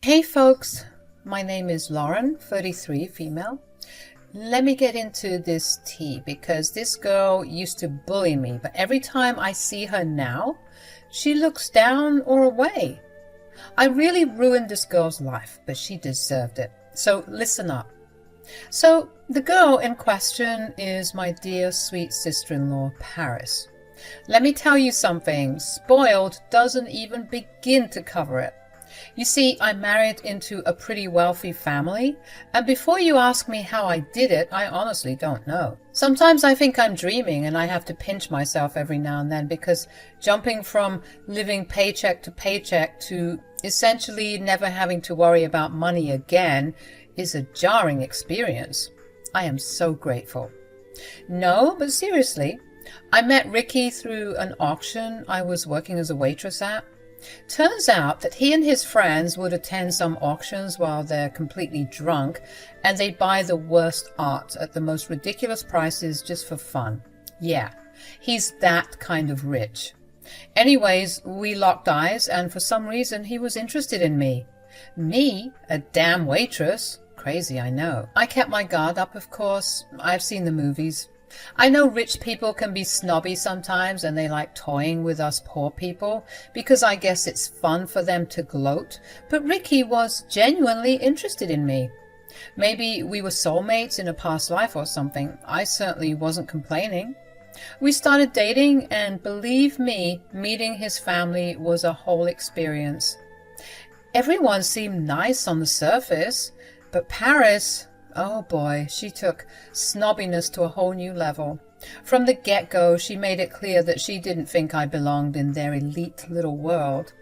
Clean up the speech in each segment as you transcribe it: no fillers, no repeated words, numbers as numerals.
Hey folks, my name is Lauren, 33, female. Let me get into this tea because this girl used to bully me, but every time I see her now, she looks down or away. I really ruined this girl's life, but she deserved it. So listen up. So the girl in question is my dear sweet sister-in-law, Paris. Let me tell you something, spoiled doesn't even begin to cover it. You see, I married into a pretty wealthy family, and before you ask me how I did it, I honestly don't know. Sometimes I think I'm dreaming and I have to pinch myself every now and then because jumping from living paycheck to paycheck to essentially never having to worry about money again is a jarring experience. I am so grateful. No, but seriously, I met Ricky through an auction I was working as a waitress at. Turns out that he and his friends would attend some auctions while they're completely drunk, and they buy the worst art at the most ridiculous prices just for fun. Yeah, he's that kind of rich. Anyways, we locked eyes, and for some reason he was interested in me. Me, a damn waitress. Crazy, I know. I kept my guard up, of course. I've seen the movies. I know rich people can be snobby sometimes and they like toying with us poor people because I guess it's fun for them to gloat, but Ricky was genuinely interested in me. Maybe we were soulmates in a past life or something. I certainly wasn't complaining. We started dating, and believe me, meeting his family was a whole experience. Everyone seemed nice on the surface, but Paris, oh boy, she took snobbiness to a whole new level. From the get-go, she made it clear that she didn't think I belonged in their elite little world.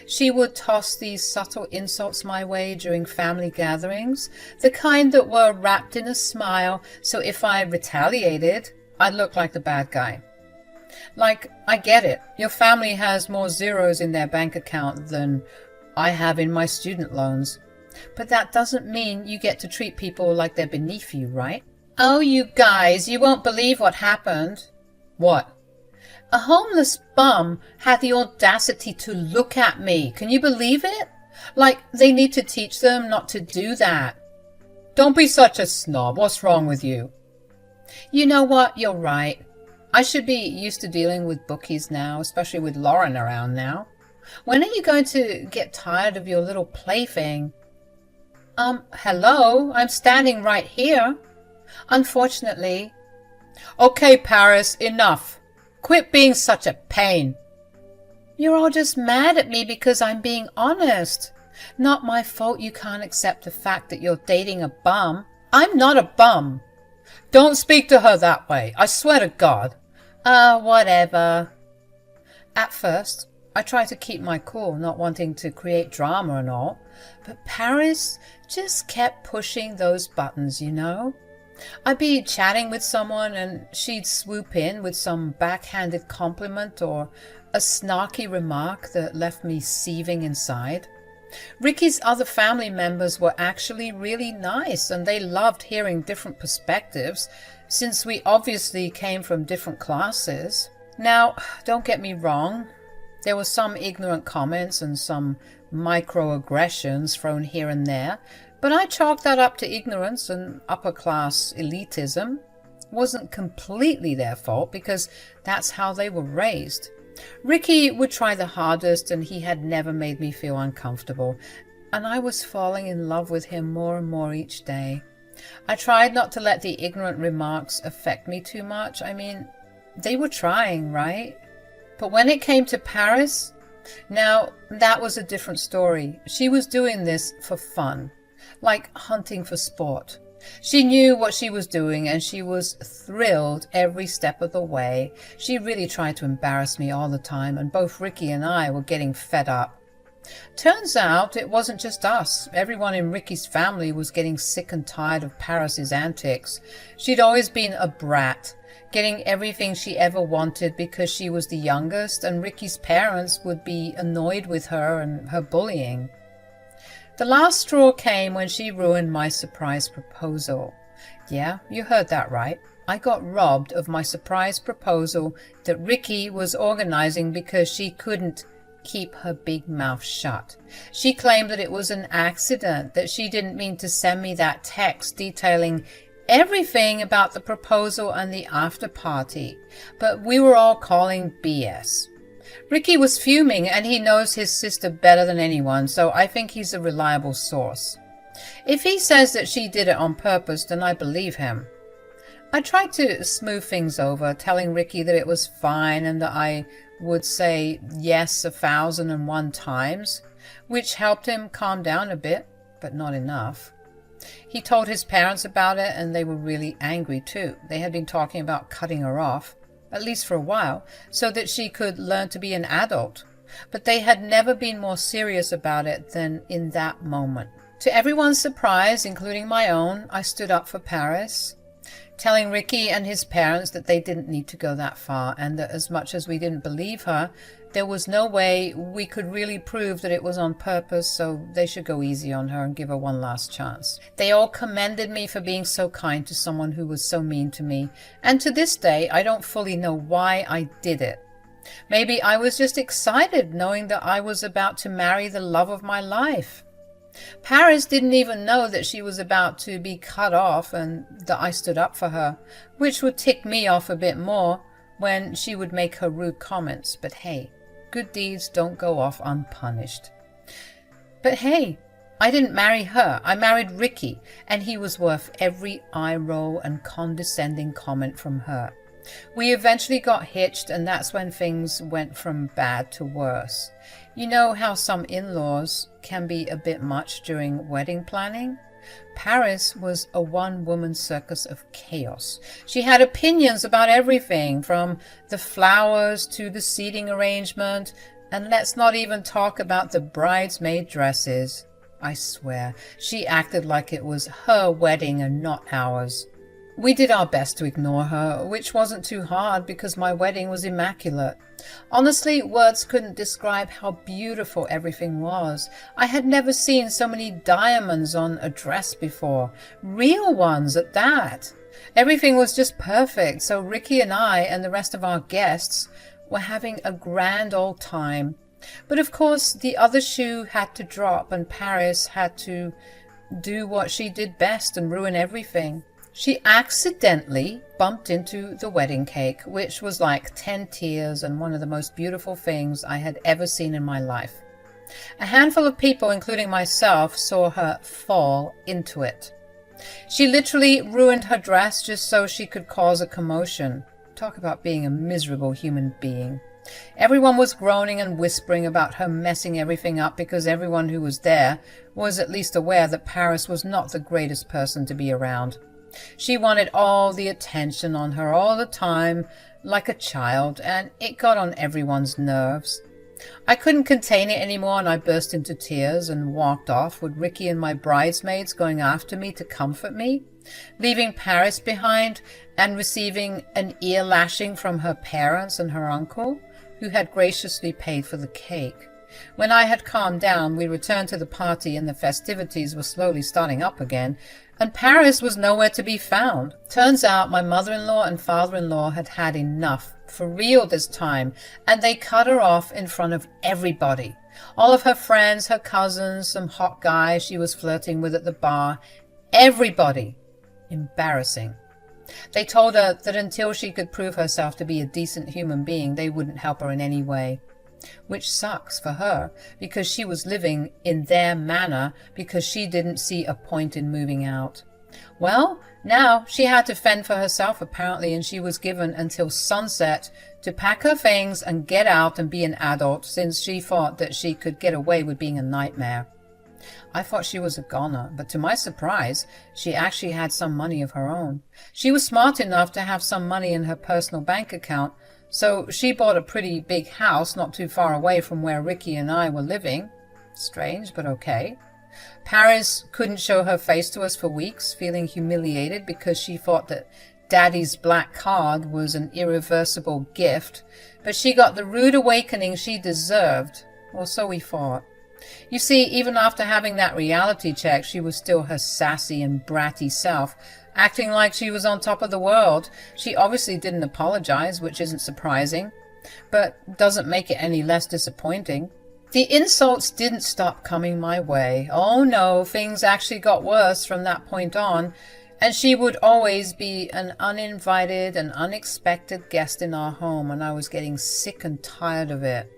She would toss these subtle insults my way during family gatherings, the kind that were wrapped in a smile, so if I retaliated, I'd look like the bad guy. Like, I get it. Your family has more zeros in their bank account than I have in my student loans. But that doesn't mean you get to treat people like they're beneath you, right? Oh, you guys, you won't believe what happened. What? A homeless bum had the audacity to look at me. Can you believe it? Like, they need to teach them not to do that. Don't be such a snob. What's wrong with you? You know what? You're right. I should be used to dealing with bookies now, especially with Lauren around now. When are you going to get tired of your little plaything? Hello, I'm standing right here. Unfortunately. Okay, Paris, enough. Quit being such a pain. You're all just mad at me because I'm being honest. Not my fault you can't accept the fact that you're dating a bum. I'm not a bum. Don't speak to her that way, I swear to God. Whatever. At first, I tried to keep my cool, not wanting to create drama and all, but Paris just kept pushing those buttons, you know? I'd be chatting with someone and she'd swoop in with some backhanded compliment or a snarky remark that left me seething inside. Ricky's other family members were actually really nice and they loved hearing different perspectives since we obviously came from different classes. Now, don't get me wrong. There were some ignorant comments and some microaggressions thrown here and there, but I chalked that up to ignorance and upper-class elitism. It wasn't completely their fault because that's how they were raised. Ricky would try the hardest and he had never made me feel uncomfortable, and I was falling in love with him more and more each day. I tried not to let the ignorant remarks affect me too much. I mean, they were trying, right? But when it came to Paris, now that was a different story. She was doing this for fun, like hunting for sport. She knew what she was doing and she was thrilled every step of the way. She really tried to embarrass me all the time, and both Ricky and I were getting fed up. Turns out it wasn't just us. Everyone in Ricky's family was getting sick and tired of Paris's antics. She'd always been a brat, getting everything she ever wanted because she was the youngest, and Ricky's parents would be annoyed with her and her bullying. The last straw came when she ruined my surprise proposal. Yeah, you heard that right. I got robbed of my surprise proposal that Ricky was organizing because she couldn't keep her big mouth shut. She claimed that it was an accident, that she didn't mean to send me that text detailing everything about the proposal and the after party, but we were all calling BS. Ricky was fuming, and he knows his sister better than anyone, so I think he's a reliable source. If he says that she did it on purpose, then I believe him. I tried to smooth things over, telling Ricky that it was fine and that I would say yes 1,001 times, which helped him calm down a bit, but not enough. He told his parents about it, and they were really angry too. They had been talking about cutting her off, at least for a while, so that she could learn to be an adult. But they had never been more serious about it than in that moment. To everyone's surprise, including my own, I stood up for Paris, telling Ricky and his parents that they didn't need to go that far, and that as much as we didn't believe her, there was no way we could really prove that it was on purpose, so they should go easy on her and give her one last chance. They all commended me for being so kind to someone who was so mean to me, and to this day I don't fully know why I did it. Maybe I was just excited knowing that I was about to marry the love of my life. Paris didn't even know that she was about to be cut off and that I stood up for her, which would tick me off a bit more when she would make her rude comments. But hey, good deeds don't go off unpunished. But hey, I didn't marry her. I married Ricky, and he was worth every eye roll and condescending comment from her. We eventually got hitched, and that's when things went from bad to worse. You know how some in-laws can be a bit much during wedding planning? Paris was a one-woman circus of chaos. She had opinions about everything, from the flowers to the seating arrangement, and let's not even talk about the bridesmaid dresses. I swear, she acted like it was her wedding and not ours. We did our best to ignore her, which wasn't too hard because my wedding was immaculate. Honestly, words couldn't describe how beautiful everything was. I had never seen so many diamonds on a dress before, real ones at that. Everything was just perfect, so Ricky and I and the rest of our guests were having a grand old time. But of course, the other shoe had to drop, and Paris had to do what she did best and ruin everything. She accidentally bumped into the wedding cake, which was like 10 tears and one of the most beautiful things I had ever seen in my life. A handful of people, including myself, saw her fall into it. She literally ruined her dress just so she could cause a commotion. Talk about being a miserable human being. Everyone was groaning and whispering about her messing everything up because everyone who was there was at least aware that Paris was not the greatest person to be around. She wanted all the attention on her all the time, like a child, and it got on everyone's nerves. I couldn't contain it anymore, and I burst into tears and walked off, with Ricky and my bridesmaids going after me to comfort me, leaving Paris behind and receiving an ear lashing from her parents and her uncle, who had graciously paid for the cake. When I had calmed down, we returned to the party, and the festivities were slowly starting up again, and Paris was nowhere to be found. Turns out my mother-in-law and father-in-law had had enough, for real this time, and they cut her off in front of everybody. All of her friends, her cousins, some hot guy she was flirting with at the bar. Everybody. Embarrassing. They told her that until she could prove herself to be a decent human being, they wouldn't help her in any way. Which sucks for her, because she was living in their manor because she didn't see a point in moving out. Well, now she had to fend for herself apparently, and she was given until sunset to pack her things and get out and be an adult, since she thought that she could get away with being a nightmare. I thought she was a goner, but to my surprise, she actually had some money of her own. She was smart enough to have some money in her personal bank account, so she bought a pretty big house not too far away from where Ricky and I were living. Strange, but okay. Paris couldn't show her face to us for weeks, feeling humiliated because she thought that Daddy's black card was an irreversible gift, but she got the rude awakening she deserved, or so we thought. You see, even after having that reality check, she was still her sassy and bratty self, acting like she was on top of the world. She obviously didn't apologize, which isn't surprising, but doesn't make it any less disappointing. The insults didn't stop coming my way. Oh no, things actually got worse from that point on, and she would always be an uninvited and unexpected guest in our home, and I was getting sick and tired of it.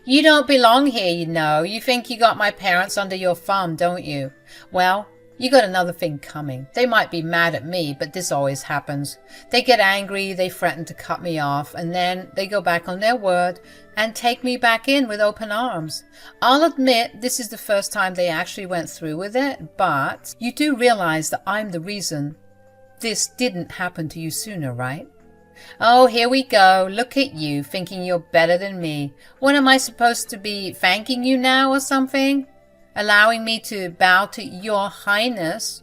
You don't belong here, you know. You think you got my parents under your thumb, don't you? Well, you got another thing coming. They might be mad at me, but this always happens. They get angry, they threaten to cut me off, and then they go back on their word and take me back in with open arms. I'll admit this is the first time they actually went through with it, but you do realize that I'm the reason this didn't happen to you sooner, right? Oh, here we go. Look at you, thinking you're better than me. What am I supposed to be, thanking you now or something? Allowing me to bow to your highness?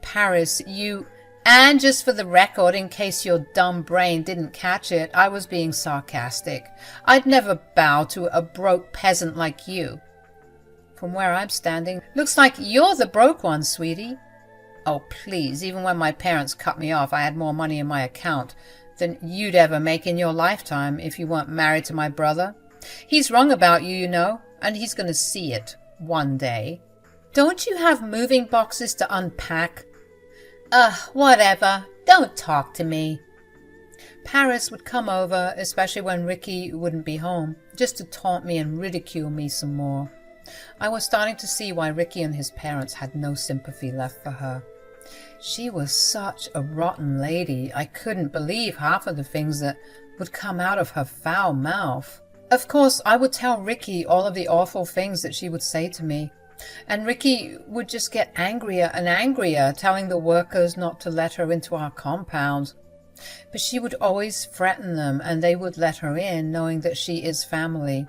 Paris, you... And just for the record, in case your dumb brain didn't catch it, I was being sarcastic. I'd never bow to a broke peasant like you. From where I'm standing, looks like you're the broke one, sweetie. Oh, please, even when my parents cut me off, I had more money in my account than you'd ever make in your lifetime if you weren't married to my brother. He's wrong about you, you know, and he's going to see it one day. Don't you have moving boxes to unpack? Whatever. Don't talk to me. Paris would come over, especially when Ricky wouldn't be home, just to taunt me and ridicule me some more. I was starting to see why Ricky and his parents had no sympathy left for her. She was such a rotten lady. I couldn't believe half of the things that would come out of her foul mouth. Of course, I would tell Ricky all of the awful things that she would say to me, and Ricky would just get angrier and angrier, telling the workers not to let her into our compound. But she would always threaten them, and they would let her in, knowing that she is family.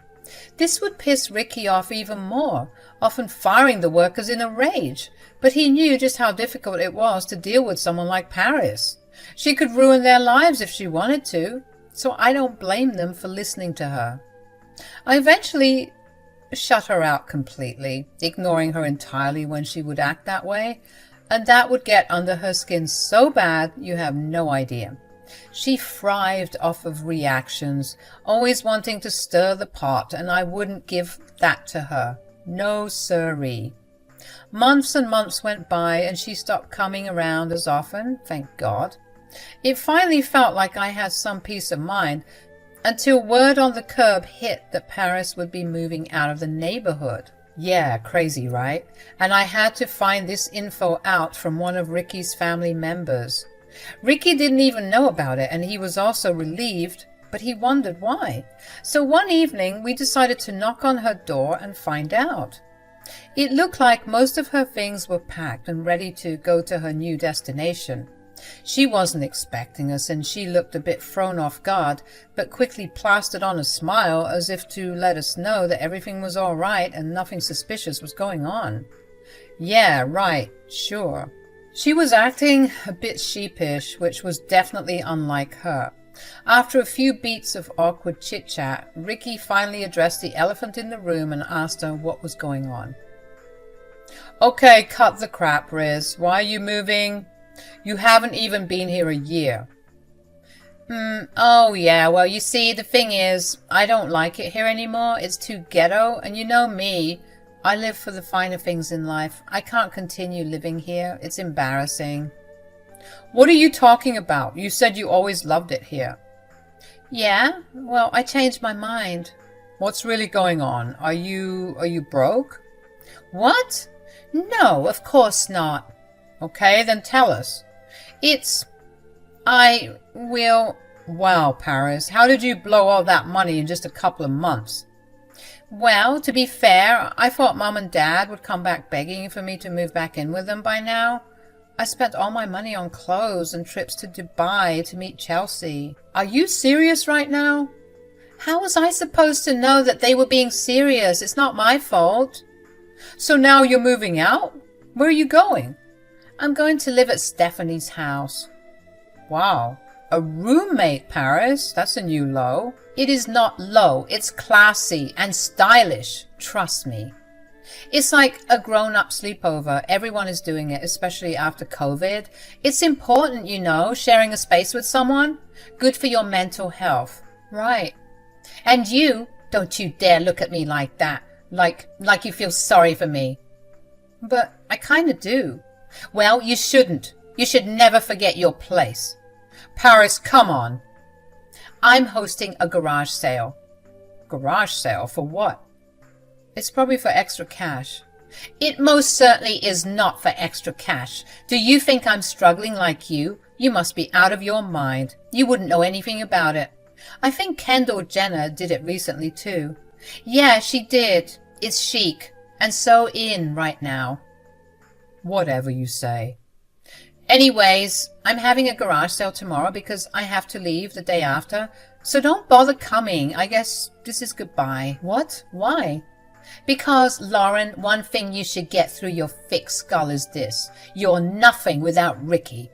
This would piss Ricky off even more, often firing the workers in a rage. But he knew just how difficult it was to deal with someone like Paris. She could ruin their lives if she wanted to, so I don't blame them for listening to her. I eventually shut her out completely, ignoring her entirely when she would act that way, and that would get under her skin so bad you have no idea. She thrived off of reactions, always wanting to stir the pot, and I wouldn't give that to her. No siree. Months and months went by, and she stopped coming around as often, thank God. It finally felt like I had some peace of mind, until word on the curb hit that Paris would be moving out of the neighborhood. Yeah, crazy, right? And I had to find this info out from one of Ricky's family members. Ricky didn't even know about it, and he was also relieved, but he wondered why. So one evening, we decided to knock on her door and find out. It looked like most of her things were packed and ready to go to her new destination. She wasn't expecting us, and she looked a bit thrown off guard, but quickly plastered on a smile as if to let us know that everything was all right and nothing suspicious was going on. Yeah, right, sure. She was acting a bit sheepish, which was definitely unlike her. After a few beats of awkward chit-chat, Ricky finally addressed the elephant in the room and asked her what was going on. Okay, cut the crap, Riz. Why are you moving? You haven't even been here a year. Oh yeah, well you see, the thing is, I don't like it here anymore. It's too ghetto, and you know me. I live for the finer things in life. I can't continue living here. It's embarrassing. What are you talking about? You said you always loved it here. Yeah? Well, I changed my mind. What's really going on? Are you broke? What? No, of course not. Okay, then tell us. Wow, Paris, how did you blow all that money in just a couple of months? Well, to be fair, I thought Mom and Dad would come back begging for me to move back in with them by now. I spent all my money on clothes and trips to Dubai to meet Chelsea. Are you serious right now? How was I supposed to know that they were being serious? It's not my fault. So now you're moving out? Where are you going? I'm going to live at Stephanie's house. Wow. A roommate, Paris? That's a new low. It is not low. It's classy and stylish. Trust me. It's like a grown-up sleepover. Everyone is doing it, especially after COVID. It's important, you know, sharing a space with someone. Good for your mental health. Right. And you Don't you dare look at me like that, like you feel sorry for me. But I kind of do. Well, you shouldn't. You should never forget your place. Paris, come on. I'm hosting a garage sale. Garage sale? For what? It's probably for extra cash. It most certainly is not for extra cash. Do you think I'm struggling like you? You must be out of your mind. You wouldn't know anything about it. I think Kendall Jenner did it recently too. Yeah, she did. It's chic and so in right now. Whatever you say. Anyways, I'm having a garage sale tomorrow because I have to leave the day after. So don't bother coming. I guess this is goodbye. What? Why? Because, Lauren, one thing you should get through your thick skull is this. You're nothing without Ricky.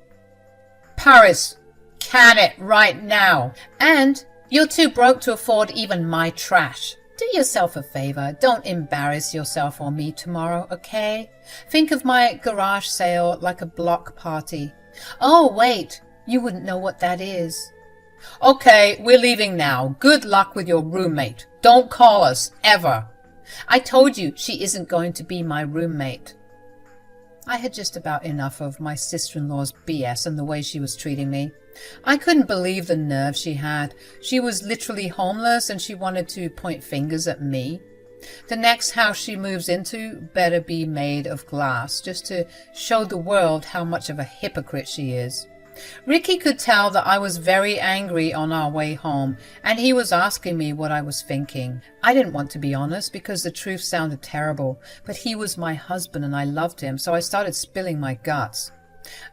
Paris, can it right now. And you're too broke to afford even my trash. Do yourself a favor. Don't embarrass yourself or me tomorrow, okay? Think of my garage sale like a block party. Oh, wait. You wouldn't know what that is. Okay, we're leaving now. Good luck with your roommate. Don't call us, ever. I told you she isn't going to be my roommate. I had just about enough of my sister-in-law's BS and the way she was treating me. I couldn't believe the nerve she had. She was literally homeless and she wanted to point fingers at me. The next house she moves into better be made of glass, just to show the world how much of a hypocrite she is. Ricky could tell that I was very angry on our way home, and he was asking me what I was thinking. I didn't want to be honest because the truth sounded terrible, but he was my husband and I loved him, so I started spilling my guts.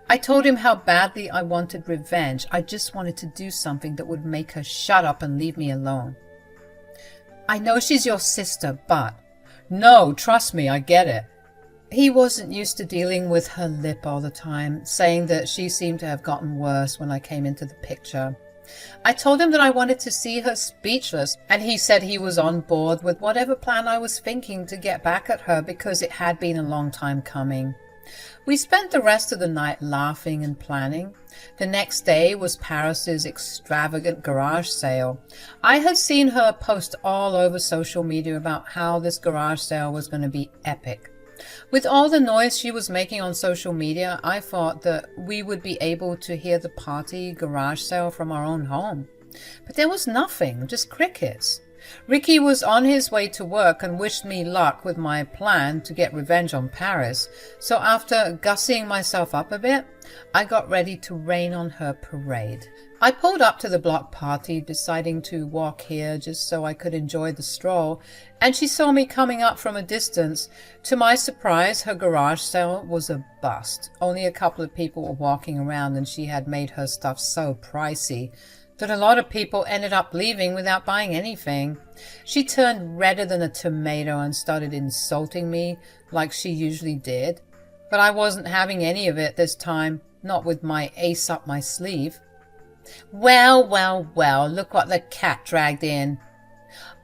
I told him how badly I wanted revenge. I just wanted to do something that would make her shut up and leave me alone. I know she's your sister, but... No, trust me, I get it. He wasn't used to dealing with her lip all the time, saying that she seemed to have gotten worse when I came into the picture. I told him that I wanted to see her speechless, and he said he was on board with whatever plan I was thinking to get back at her because it had been a long time coming. We spent the rest of the night laughing and planning. The next day was Paris's extravagant garage sale. I had seen her post all over social media about how this garage sale was going to be epic. With all the noise she was making on social media, I thought that we would be able to hear the party garage sale from our own home. But there was nothing, just crickets. Ricky was on his way to work and wished me luck with my plan to get revenge on Paris. So after gussying myself up a bit, I got ready to rain on her parade. I pulled up to the block party, deciding to walk here just so I could enjoy the stroll, and she saw me coming up from a distance. To my surprise, her garage sale was a bust. Only a couple of people were walking around, and she had made her stuff so pricey that a lot of people ended up leaving without buying anything. She turned redder than a tomato and started insulting me like she usually did. But I wasn't having any of it this time, not with my ace up my sleeve. Well, well, well, look what the cat dragged in.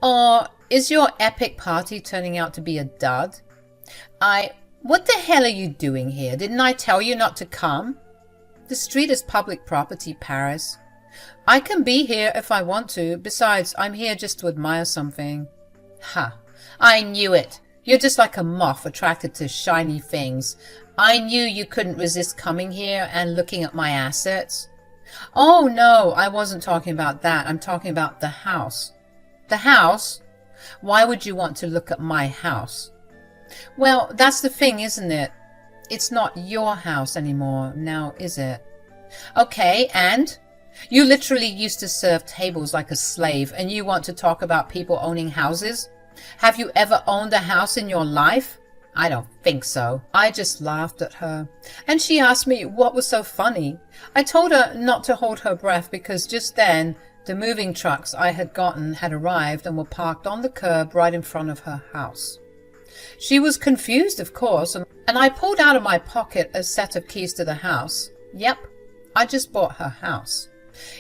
Oh, is your epic party turning out to be a dud? What the hell are you doing here? Didn't I tell you not to come? The street is public property, Paris. I can be here if I want to. Besides, I'm here just to admire something. Ha! I knew it. You're just like a moth attracted to shiny things. I knew you couldn't resist coming here and looking at my assets. Oh, no, I wasn't talking about that. I'm talking about the house. The house? Why would you want to look at my house? Well, that's the thing, isn't it? It's not your house anymore now, is it? Okay, and? You literally used to serve tables like a slave, and you want to talk about people owning houses? Have you ever owned a house in your life? I don't think so. I just laughed at her, and she asked me what was so funny. I told her not to hold her breath because just then the moving trucks I had gotten had arrived and were parked on the curb right in front of her house. She was confused, of course, and I pulled out of my pocket a set of keys to the house. Yep, I just bought her house.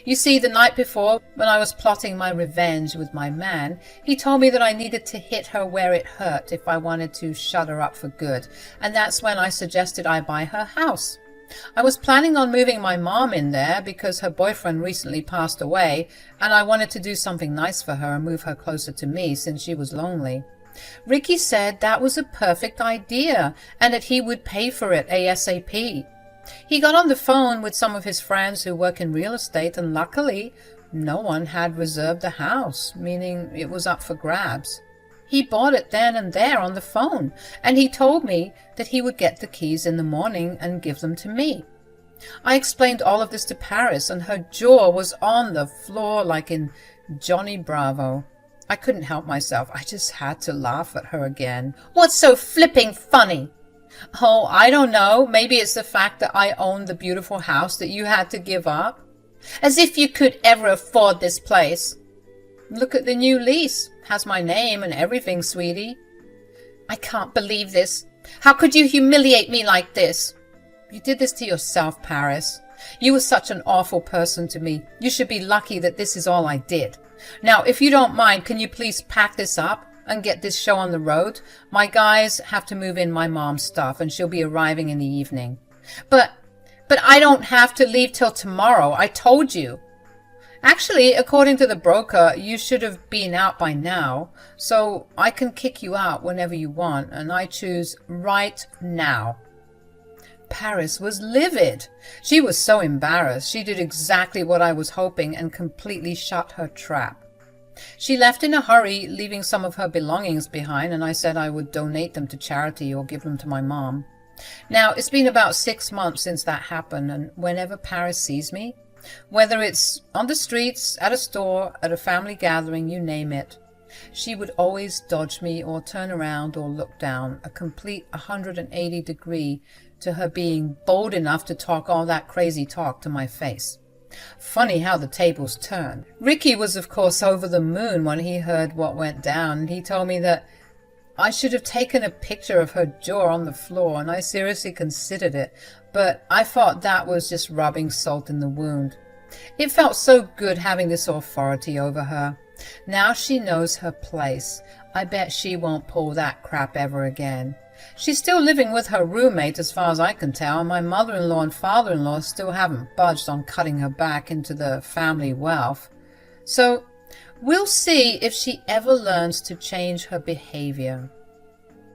You see, the night before, when I was plotting my revenge with my man, he told me that I needed to hit her where it hurt if I wanted to shut her up for good, and that's when I suggested I buy her house. I was planning on moving my mom in there because her boyfriend recently passed away, and I wanted to do something nice for her and move her closer to me since she was lonely. Ricky said that was a perfect idea and that he would pay for it ASAP. He got on the phone with some of his friends who work in real estate, and luckily no one had reserved the house, meaning it was up for grabs. He bought it then and there on the phone, and he told me that he would get the keys in the morning and give them to me. I explained all of this to Paris, and her jaw was on the floor like in Johnny Bravo. I couldn't help myself. I just had to laugh at her again. What's so flipping funny? Oh, I don't know. Maybe it's the fact that I owned the beautiful house that you had to give up. As if you could ever afford this place. Look at the new lease. Has my name and everything, sweetie. I can't believe this. How could you humiliate me like this? You did this to yourself, Paris. You were such an awful person to me. You should be lucky that this is all I did. Now, if you don't mind, can you please pack this up and get this show on the road? My guys have to move in my mom's stuff, and she'll be arriving in the evening. But I don't have to leave till tomorrow. I told you. Actually, according to the broker, you should have been out by now, so I can kick you out whenever you want, and I choose right now. Paris was livid. She was so embarrassed. She did exactly what I was hoping and completely shut her trap. She left in a hurry, leaving some of her belongings behind, and I said I would donate them to charity or give them to my mom. Now, it's been about 6 months since that happened, and whenever Paris sees me, whether it's on the streets, at a store, at a family gathering, you name it, she would always dodge me or turn around or look down, a complete 180 degree to her being bold enough to talk all that crazy talk to my face. Funny how the tables turned. Ricky was, of course, over the moon when he heard what went down, and he told me that I should have taken a picture of her jaw on the floor, and I seriously considered it, but I thought that was just rubbing salt in the wound. It felt so good having this authority over her. Now she knows her place. I bet she won't pull that crap ever again. She's still living with her roommate as far as I can tell, and my mother-in-law and father-in-law still haven't budged on cutting her back into the family wealth. So we'll see if she ever learns to change her behavior.